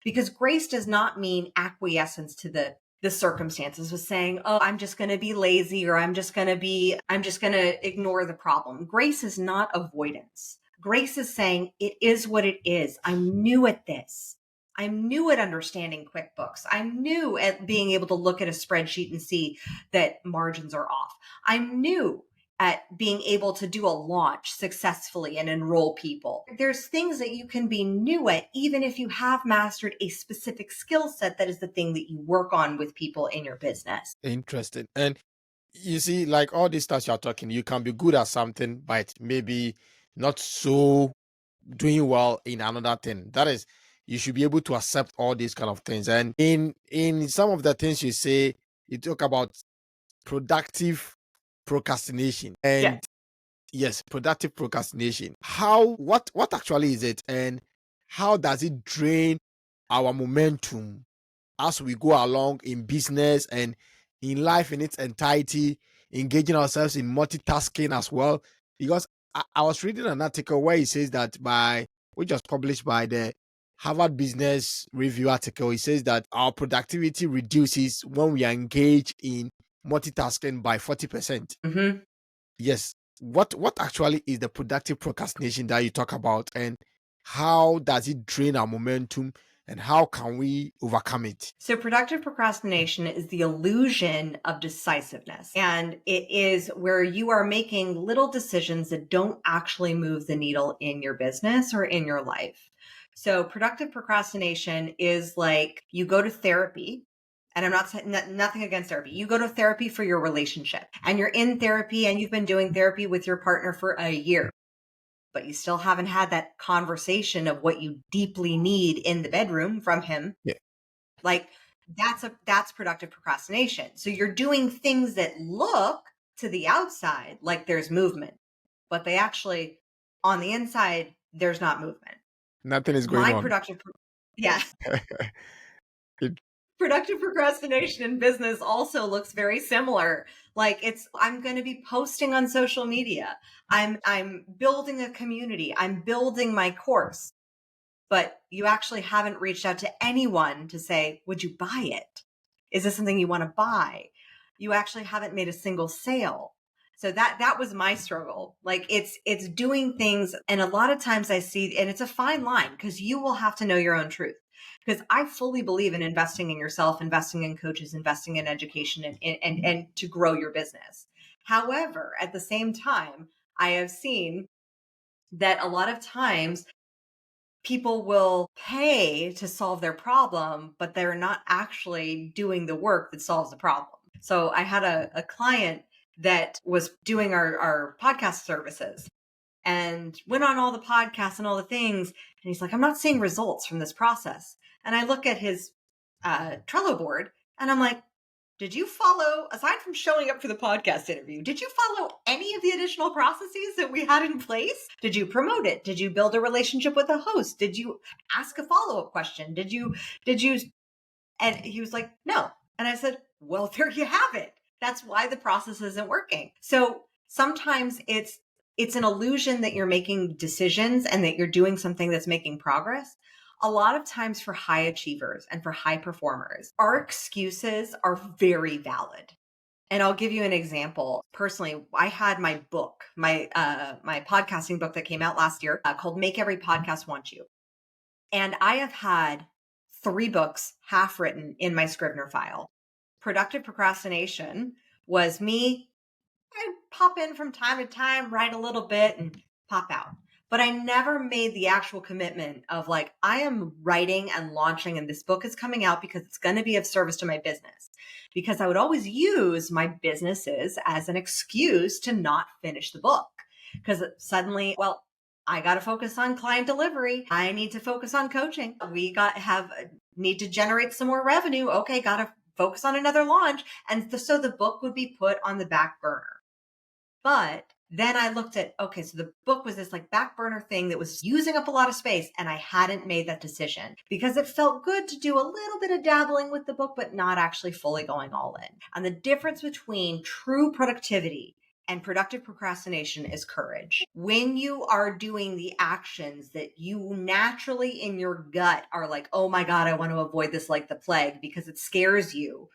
Speaker 2: because grace does not mean acquiescence to the circumstances, was saying, oh, I'm just going to be lazy, or I'm just going to ignore the problem. Grace is not avoidance. Grace is saying, it is what it is. I'm new at this. I'm new at understanding QuickBooks. I'm new at being able to look at a spreadsheet and see that margins are off. I'm new at being able to do a launch successfully and enroll people. There's things that you can be new at, even if you have mastered a specific skill set that is the thing that you work on with people in your business.
Speaker 1: Interesting. And you see, like all these stuff you're talking, you can be good at something, but maybe not so doing well in another thing. That is, you should be able to accept all these kind of things. And in some of the things you say, you talk about productive procrastination. And yes, productive procrastination. What actually is it, and how does it drain our momentum as we go along in business and in life in its entirety, engaging ourselves in multitasking as well? Because I was reading an article where it says that which was published by the Harvard Business Review article, it says that our productivity reduces when we are engaged in multitasking by 40%.
Speaker 2: Mm-hmm.
Speaker 1: Yes. What actually is the productive procrastination that you talk about, and how does it drain our momentum, and how can we overcome it?
Speaker 2: So productive procrastination is the illusion of decisiveness. And it is where you are making little decisions that don't actually move the needle in your business or in your life. So productive procrastination is like you go to therapy. And I'm not saying nothing against therapy. You go to therapy for your relationship, and you're in therapy and you've been doing therapy with your partner for a year, but you still haven't had that conversation of what you deeply need in the bedroom from him.
Speaker 1: Yeah.
Speaker 2: Like that's productive procrastination. So you're doing things that look to the outside like there's movement, but they actually, on the inside, there's not movement.
Speaker 1: Nothing is going on.
Speaker 2: Productive procrastination in business also looks very similar. Like I'm going to be posting on social media. I'm building a community. I'm building my course. But you actually haven't reached out to anyone to say, would you buy it? Is this something you want to buy? You actually haven't made a single sale. So that was my struggle. Like it's doing things. And a lot of times I see, and it's a fine line, because you will have to know your own truth. Because I fully believe in investing in yourself, investing in coaches, investing in education, and to grow your business. However, at the same time, I have seen that a lot of times people will pay to solve their problem, but they're not actually doing the work that solves the problem. So I had a client that was doing our podcast services. and went on all the podcasts and all the things. And he's like, I'm not seeing results from this process. And I look at his Trello board and I'm like, did you follow, aside from showing up for the podcast interview, did you follow any of the additional processes that we had in place? Did you promote it? Did you build a relationship with the host? Did you ask a follow-up question? Did you, and he was like, no. And I said, well, there you have it. That's why the process isn't working. So sometimes it's an illusion that you're making decisions and that you're doing something that's making progress. A lot of times for high achievers and for high performers, our excuses are very valid. And I'll give you an example. Personally, I had my book, my podcasting book that came out last year called Make Every Podcast Want You. And I have had 3 books half written in my Scrivener file. Productive Procrastination was me. I'd pop in from time to time, write a little bit and pop out. But I never made the actual commitment of like, I am writing and launching and this book is coming out because it's going to be of service to my business. Because I would always use my businesses as an excuse to not finish the book. Because suddenly, well, I got to focus on client delivery. I need to focus on coaching. We need to generate some more revenue. Okay, got to focus on another launch. And so the book would be put on the back burner. But then I looked at, okay, so the book was this like back burner thing that was using up a lot of space. And I hadn't made that decision because it felt good to do a little bit of dabbling with the book, but not actually fully going all in. And the difference between true productivity and productive procrastination is courage. When you are doing the actions that you naturally in your gut are like, oh my God, I want to avoid this like the plague because it scares you.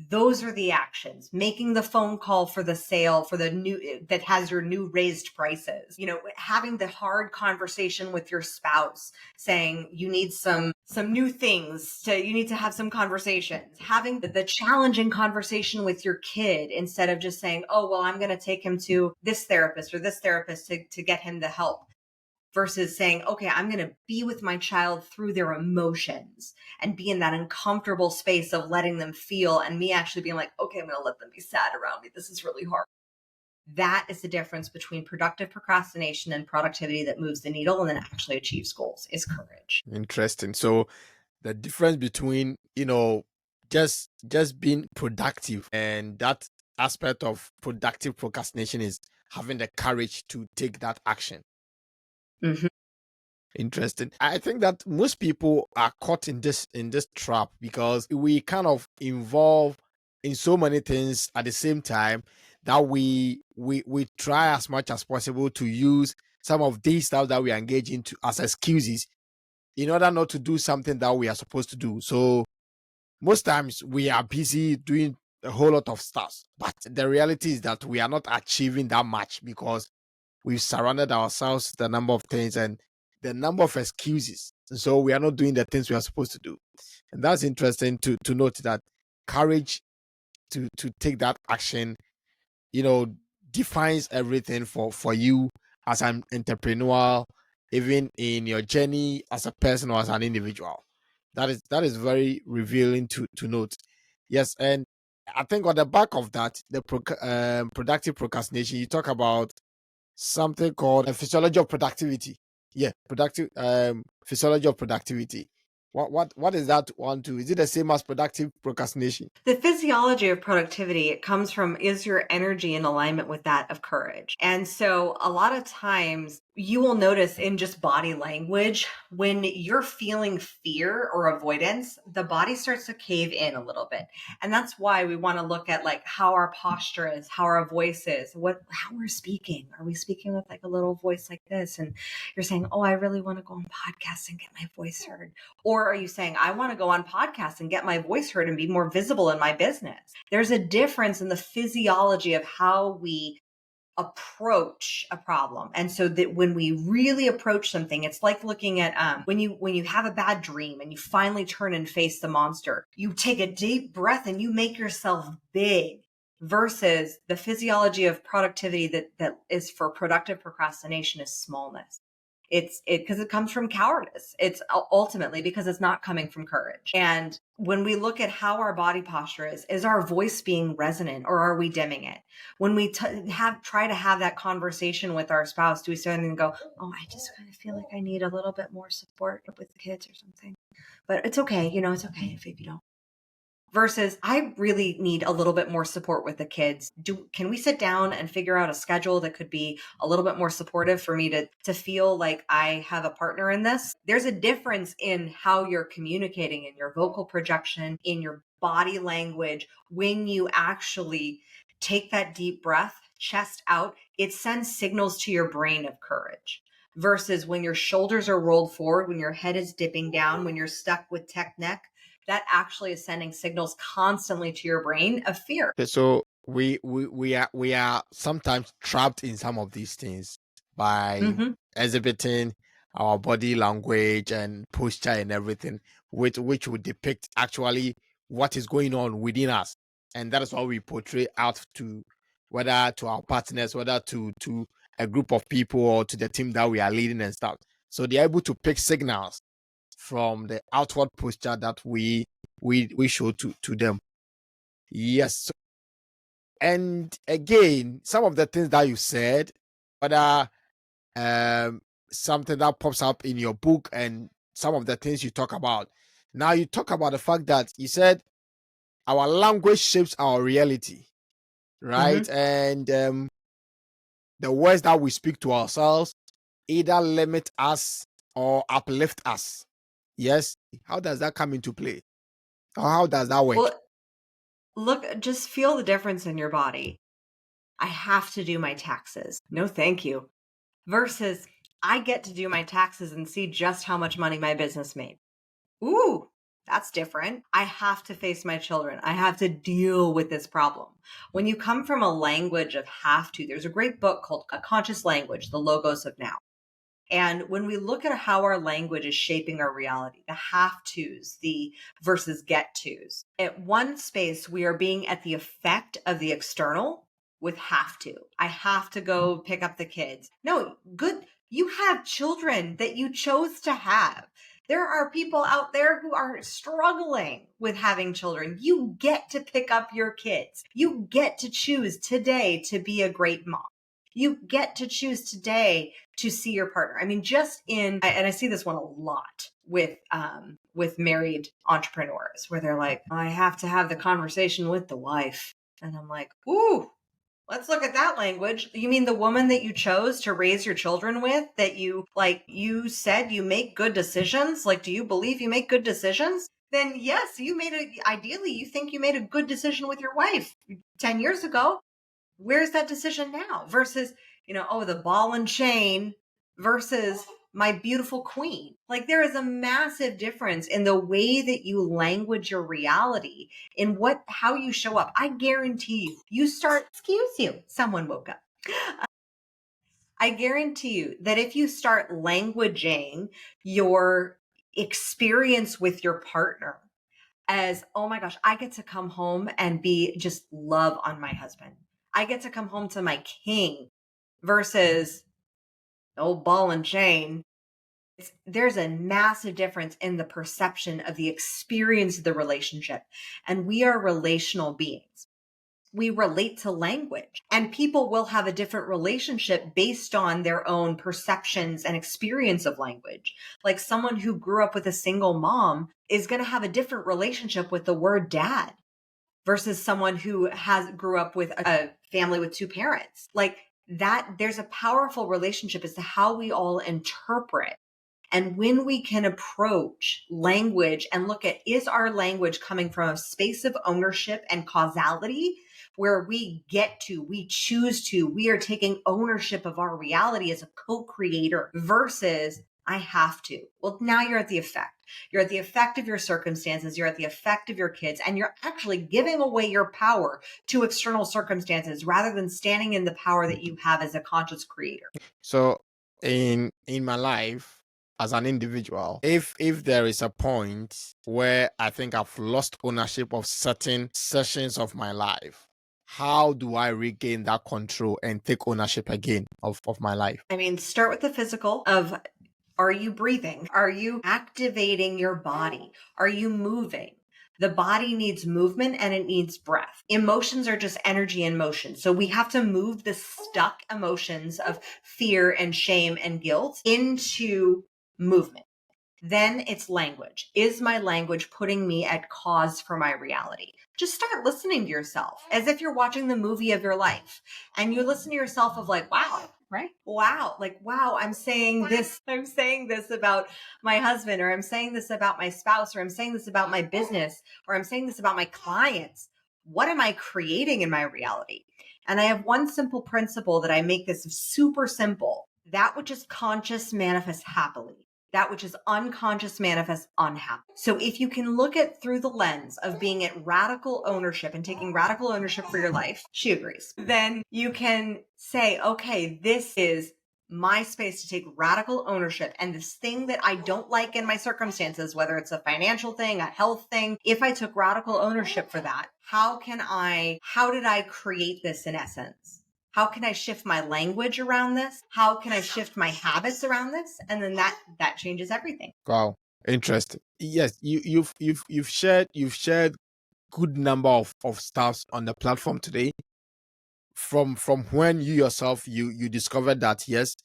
Speaker 2: Those are the actions. Making the phone call for the sale for the new that has your new raised prices. Having the hard conversation with your spouse saying you need some new things you need to have some conversations. Having the challenging conversation with your kid instead of just saying, oh, well, I'm going to take him to this therapist or this therapist to get him the help. Versus saying, okay, I'm going to be with my child through their emotions and be in that uncomfortable space of letting them feel and me actually being like, okay, I'm going to let them be sad around me. This is really hard. That is the difference between productive procrastination and productivity that moves the needle and then actually achieves goals is courage.
Speaker 1: Interesting. So the difference between, just being productive and that aspect of productive procrastination is having the courage to take that action.
Speaker 2: Mm-hmm.
Speaker 1: Interesting. I think that most people are caught in this trap because we kind of involve in so many things at the same time that we try as much as possible to use some of these stuff that we engage into as excuses in order not to do something that we are supposed to do. So most times we are busy doing a whole lot of stuff, but the reality is that we are not achieving that much because we've surrounded ourselves with a number of things and the number of excuses. So we are not doing the things we are supposed to do. And that's interesting to note that courage to take that action, defines everything for you as an entrepreneur, even in your journey as a person or as an individual. That is very revealing to note. Yes, and I think on the back of that, the productive procrastination, you talk about something called a physiology of productivity. Yeah, productive physiology of productivity. What is that one to? Is it the same as productive procrastination?
Speaker 2: The physiology of productivity, it comes from, is your energy in alignment with that of courage? And so a lot of times you will notice in just body language, when you're feeling fear or avoidance, the body starts to cave in a little bit. And that's why we want to look at like how our posture is, how our voice is, how we're speaking. Are we speaking with like a little voice like this? And you're saying, oh, I really want to go on podcasts and get my voice heard. Or are you saying, I want to go on podcasts and get my voice heard and be more visible in my business? There's a difference in the physiology of how we approach a problem. And so that when we really approach something, it's like looking at when you have a bad dream and you finally turn and face the monster, you take a deep breath and you make yourself big, versus the physiology of productivity that is for productive procrastination is smallness. because it comes from cowardice. It's ultimately because it's not coming from courage. And when we look at how our body posture is our voice being resonant or are we dimming it? When we try to have that conversation with our spouse, do we stand and go, oh, I just kind of feel like I need a little bit more support with the kids or something, but it's okay. It's okay if you don't. Versus, I really need a little bit more support with the kids. Can we sit down and figure out a schedule that could be a little bit more supportive for me to feel like I have a partner in this? There's a difference in how you're communicating, in your vocal projection, in your body language. When you actually take that deep breath, chest out, it sends signals to your brain of courage. Versus when your shoulders are rolled forward, when your head is dipping down, when you're stuck with tech neck, that actually is sending signals constantly to your brain of fear.
Speaker 1: Okay, so we are sometimes trapped in some of these things by exhibiting our body language and posture and everything, which would depict actually what is going on within us, and that is what we portray out to, whether to our partners, whether to a group of people or to the team that we are leading and stuff. So they're able to pick signals from the outward posture that we show to them. Yes. And again, some of the things that you said, whether something that pops up in your book and some of the things you talk about. Now you talk about the fact that you said our language shapes our reality, right? And the words that we speak to ourselves either limit us or uplift us. Yes. How does that come into play? Or how does that work?
Speaker 2: Well, look, just feel the difference in your body. I have to do my taxes. No, thank you. Versus, I get to do my taxes and see just how much money my business made. Ooh, that's different. I have to face my children. I have to deal with this problem. When you come from a language of have to, there's a great book called A Conscious Language, The Logos of Now. And when we look at how our language is shaping our reality, the have tos, the versus get tos, at one space, we are being at the effect of the external with have to. I have to go pick up the kids. No, good. You have children that you chose to have. There are people out there who are struggling with having children. You get to pick up your kids. You get to choose today to be a great mom. You get to choose today to see your partner. I mean, and I see this one a lot with married entrepreneurs where they're like, I have to have the conversation with the wife. And I'm like, ooh, let's look at that language. You mean the woman that you chose to raise your children with, that you said you make good decisions? Like, do you believe you make good decisions? Then yes, ideally you think you made a good decision with your wife 10 years ago. Where's that decision now? Versus, the ball and chain versus my beautiful queen. Like, there is a massive difference in the way that you language your reality, in how you show up. I guarantee someone woke up. I guarantee you that if you start languaging your experience with your partner as, oh my gosh, I get to come home and be just love on my husband. I get to come home to my king versus old ball and chain. There's a massive difference in the perception of the experience of the relationship. And we are relational beings. We relate to language, and people will have a different relationship based on their own perceptions and experience of language. Like, someone who grew up with a single mom is going to have a different relationship with the word dad versus someone who grew up with a family with two parents. Like that, there's a powerful relationship as to how we all interpret. And when we can approach language and look at, is our language coming from a space of ownership and causality where we choose to, we are taking ownership of our reality as a co-creator versus I have to. Well, now you're at the effect. You're at the effect of your circumstances. You're at the effect of your kids, and you're actually giving away your power to external circumstances rather than standing in the power that you have as a conscious creator.
Speaker 1: So in my life as an individual, if there is a point where I think I've lost ownership of certain sessions of my life, how do I regain that control and take ownership again of my life?
Speaker 2: I mean, start with the physical of Are you breathing? Are you activating your body? Are you moving? The body needs movement and it needs breath. Emotions are just energy in motion. So we have to move the stuck emotions of fear and shame and guilt into movement. Then it's language. Is my language putting me at cause for my reality? Just start listening to yourself as if you're watching the movie of your life. And you listen to yourself of like, wow, right? Wow. Like, wow, I'm saying this about my husband, or I'm saying this about my spouse, or I'm saying this about my business, or I'm saying this about my clients. What am I creating in my reality? And I have one simple principle that I make this super simple. That which is conscious manifests happily. That which is unconscious manifests unhappy. So if you can look at through the lens of being at radical ownership and taking radical ownership for your life, she agrees, then you can say, okay, this is my space to take radical ownership. And this thing that I don't like in my circumstances, whether it's a financial thing, a health thing, if I took radical ownership for that, how did I create this in essence? How can I shift my language around this? How can I shift my habits around this? And then that changes everything.
Speaker 1: Wow, interesting. Yes, you've shared good number of stuffs on the platform today. From when you yourself you discovered that yes,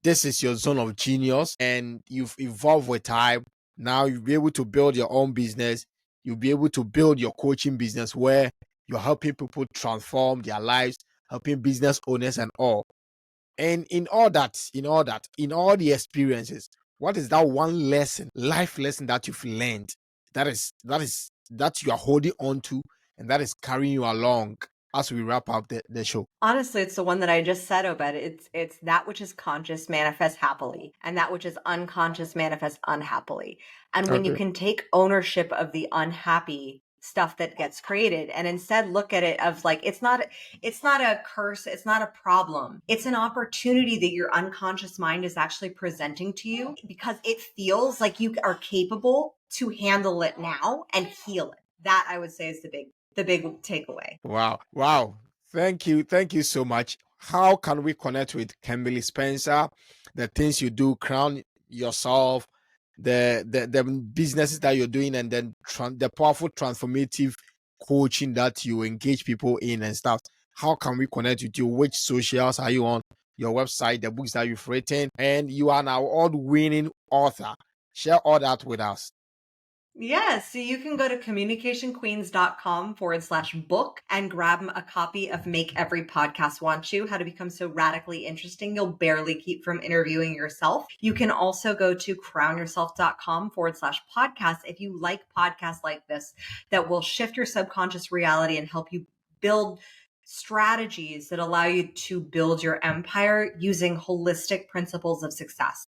Speaker 1: this is your zone of genius, and you've evolved with time. Now you'll be able to build your own business. You'll be able to build your coaching business where you're helping people transform their lives, helping business owners and all. And in all the experiences, what is that one life lesson that you've learned that you are holding on to and that is carrying you along as we wrap up the show?
Speaker 2: Honestly, it's the one that I just said, Obed. It's that which is conscious manifests happily, and that which is unconscious manifests unhappily. And when you
Speaker 1: Okay.
Speaker 2: can take ownership of the unhappy stuff that gets created and instead look at it of like, it's not a curse, it's not a problem. It's an opportunity that your unconscious mind is actually presenting to you because it feels like you are capable to handle it now and heal it. That I would say is the big takeaway.
Speaker 1: Wow. Thank you so much. How can we connect with Kimberly Spencer? The things you do, crown yourself, the businesses that you're doing, and then the powerful transformative coaching that you engage people in and stuff. How can we connect with you? Which socials are you on? Your website, the books that you've written, and you are an award-winning author. Share all that with us.
Speaker 2: Yeah, so you can go to communicationqueens.com/book and grab a copy of Make Every Podcast Want You, How to Become So Radically Interesting You'll Barely Keep from Interviewing Yourself. You can also go to crownyourself.com/podcast if you like podcasts like this that will shift your subconscious reality and help you build strategies that allow you to build your empire using holistic principles of success.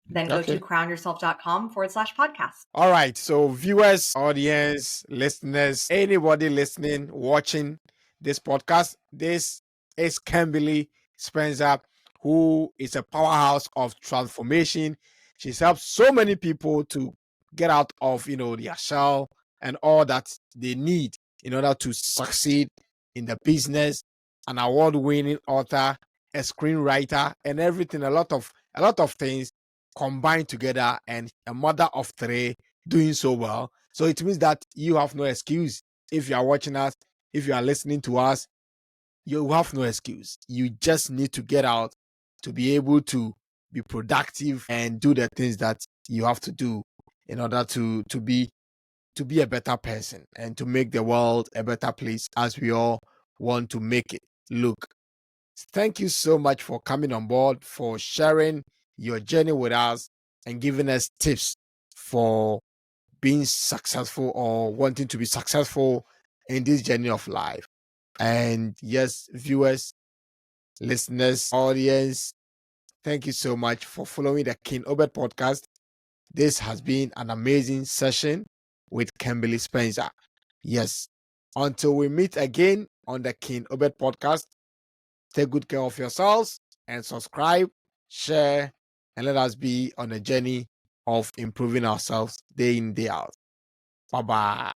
Speaker 2: Then go to crownyourself.com/podcast.
Speaker 1: All right. So, viewers, audience, listeners, anybody listening, watching this podcast, this is Kimberly Spencer, who is a powerhouse of transformation. She's helped so many people to get out of, their shell and all that they need in order to succeed in the business. An award-winning author, a screenwriter, and everything. A lot of things combined together, and a mother of three doing so well. So it means that you have no excuse. If you are watching us, if you are listening to us, you have no excuse. You just need to get out to be able to be productive and do the things that you have to do in order to be a better person and to make the world a better place, as we all want to make it look. Thank you so much for coming on board, for sharing your journey with us and giving us tips for being successful or wanting to be successful in this journey of life. And yes, viewers, listeners, audience, thank you so much for following the King Obed podcast. This has been an amazing session with Kimberly Spencer. Yes, until we meet again on the King Obed podcast, take good care of yourselves and subscribe, share, and let us be on a journey of improving ourselves day in, day out. Bye bye.